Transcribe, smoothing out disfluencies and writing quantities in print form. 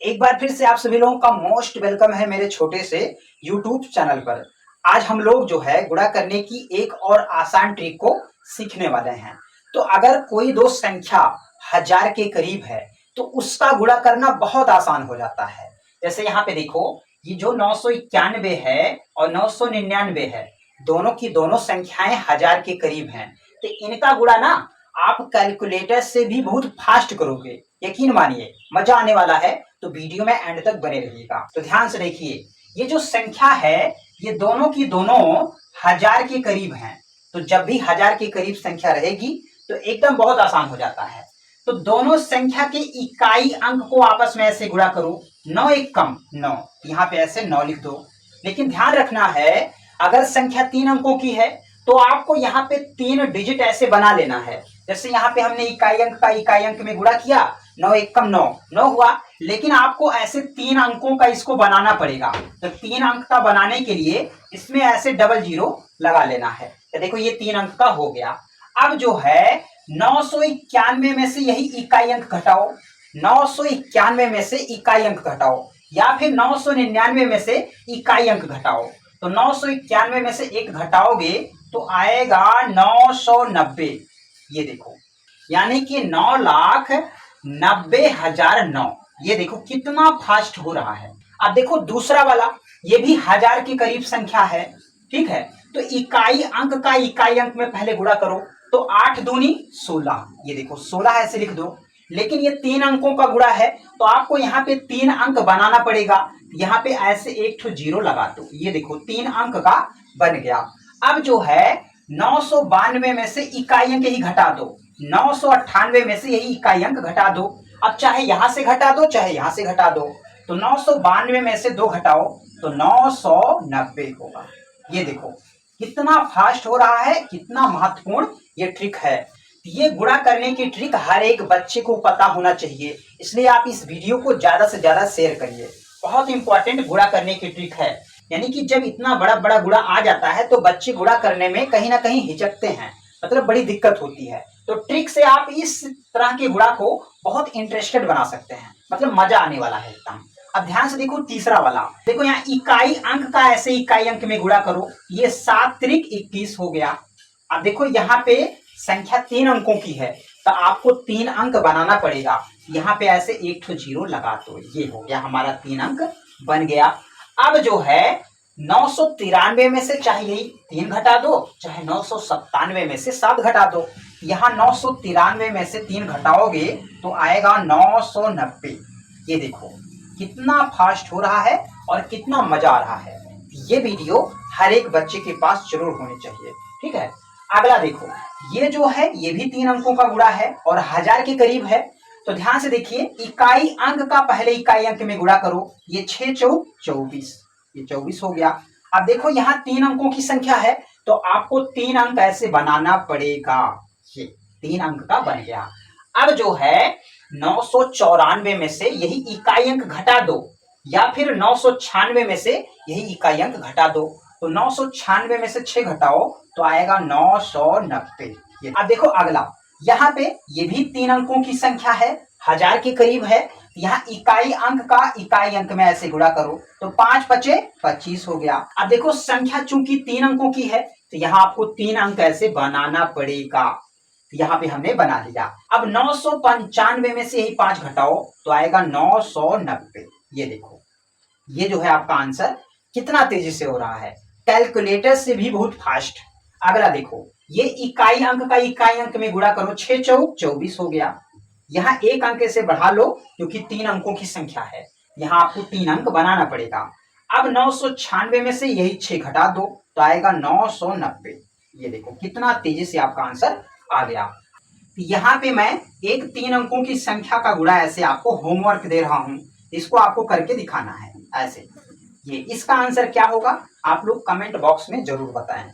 एक बार फिर से आप सभी लोगों का मोस्ट वेलकम है मेरे छोटे से यूट्यूब चैनल पर। आज हम लोग जो है गुणा करने की एक और आसान ट्रिक को सीखने वाले हैं। तो अगर कोई दो संख्या 1000 के करीब है तो उसका गुणा करना बहुत आसान हो जाता है। जैसे यहाँ पे देखो, ये जो 991 है और 999 है, दोनों की दोनों संख्याएं 1000 के करीब हैं। तो इनका गुणा ना आप कैलकुलेटर से भी बहुत फास्ट करोगे, यकीन मानिए मजा आने वाला है। तो वीडियो में एंड तक बने रहिएगा। तो ध्यान से देखिए, ये जो संख्या है ये दोनों की दोनों 1000 के करीब हैं। तो जब भी 1000 के करीब संख्या रहेगी तो एकदम बहुत आसान हो जाता है। तो दोनों संख्या के इकाई अंक को आपस में ऐसे गुणा करो। 9 एक कम 9, यहाँ पे ऐसे 9 लिख दो। लेकिन ध्यान रखना है, अगर संख्या 3 अंकों की है तो आपको यहाँ पे 3 डिजिट ऐसे बना लेना है। जैसे यहाँ पे हमने इकाई अंक का इकाई अंक में गुणा किया, 9 एक कम 9, 9 हुआ। लेकिन आपको ऐसे 3 अंकों का इसको बनाना पड़ेगा। तो 3 अंक का बनाने के लिए इसमें ऐसे डबल जीरो लगा लेना है। तो देखो ये 3 अंक का हो गया। अब जो है 991 में से यही इकाई अंक घटाओ, 991 में से इकाई अंक घटाओ, या फिर 999 में से इकाई अंक घटाओ। तो 991 में से एक घटाओगे तो आएगा 990। ये देखो, यानी कि 9,90,009। ये देखो कितना फास्ट हो रहा है। अब देखो दूसरा वाला, ये भी 1000 के करीब संख्या है, ठीक है। तो इकाई अंक का इकाई अंक में पहले गुणा करो। तो 8 दूनी 16, ये देखो 16 ऐसे लिख दो। लेकिन ये 3 अंकों का गुणा है तो आपको यहाँ पे 3 अंक बनाना पड़ेगा। यहाँ पे ऐसे एक ठो जीरो लगा दो। ये देखो 3 अंक का बन गया। अब जो है 992 में से इकाई अंक ही घटा दो, 998 में से यही इकाई अंक घटा दो। अब चाहे यहां से घटा दो चाहे यहां से घटा दो। तो 992 में से 2 घटाओ तो 990 होगा। ये देखो कितना फास्ट हो रहा है, कितना महत्वपूर्ण ये ट्रिक है। ये गुणा करने की ट्रिक हर एक बच्चे को पता होना चाहिए, इसलिए आप इस वीडियो को ज्यादा से ज्यादा शेयर करिए। बहुत इंपॉर्टेंट गुणा करने की ट्रिक है। यानी कि जब इतना बड़ा बड़ा गुणा आ जाता है तो बच्चे गुणा करने में कहीं ना कहीं हिचकते हैं, मतलब बड़ी दिक्कत होती है। तो ट्रिक से आप इस तरह के गुणा को बहुत इंटरेस्टेड बना सकते हैं, मतलब मजा आने वाला है एकदम। अब ध्यान से देखो तीसरा वाला, देखो यहाँ इकाई अंक का ऐसे इकाई अंक में गुणा करो। ये 7 त्रिक 21 हो गया। अब देखो यहाँ पे संख्या 3 अंकों की है तो आपको 3 अंक बनाना पड़ेगा। यहाँ पे ऐसे एक ठो जीरो लगा दो। ये हो गया हमारा 3 अंक बन गया। अब जो है 993 में से चाहे यही 3 घटा दो, चाहे 997 में से 7 घटा दो। यहाँ 993 में से 3 घटाओगे तो आएगा 990। ये देखो कितना फास्ट हो रहा है और कितना मजा आ रहा है। ये वीडियो हर एक बच्चे के पास जरूर होनी चाहिए, ठीक है। अगला देखो, ये जो है ये भी 3 अंकों का गुणा है और 1000 के करीब है। तो ध्यान से देखिए, इकाई अंक का पहले इकाई अंक में गुणा करो। ये 6 चौक 24, ये 24 हो गया। अब देखो यहाँ 3 अंकों की संख्या है तो आपको 3 अंक ऐसे बनाना पड़ेगा। ये 3 अंक का बन गया। अब जो है 994 में से यही इकाई अंक घटा दो, या फिर 996 में से यही इकाई अंक घटा दो। तो 996 में से 6 घटाओ तो आएगा 990। ये अब देखो अगला, यहाँ पे ये भी 3 अंकों की संख्या है, 1000 के करीब है। यहाँ इकाई अंक का इकाई अंक में ऐसे गुणा करो तो 5 पचे 25 हो गया। अब देखो संख्या चूंकि 3 अंकों की है तो यहाँ आपको 3 अंक ऐसे बनाना पड़ेगा। यहाँ पे हमने बना लिया। अब 995 में से यही 5 घटाओ तो आएगा 990। ये देखो, ये जो है आपका आंसर कितना तेजी से हो रहा है, कैलकुलेटर से भी बहुत फास्ट। अगला देखो, ये इकाई अंक का इकाई अंक में गुणा करो। 6 चौक 24 हो गया। यहाँ एक अंक से बढ़ा लो क्योंकि 3 अंकों की संख्या है, यहाँ आपको 3 अंक बनाना पड़ेगा। अब 996 में से यही 6 घटा दो तो आएगा 990। ये देखो कितना तेजी से आपका आंसर आ गया। यहाँ पे मैं एक 3 अंकों की संख्या का गुणा ऐसे आपको होमवर्क दे रहा हूं, इसको आपको करके दिखाना है ऐसे। ये इसका आंसर क्या होगा आप लोग कमेंट बॉक्स में जरूर बताएं।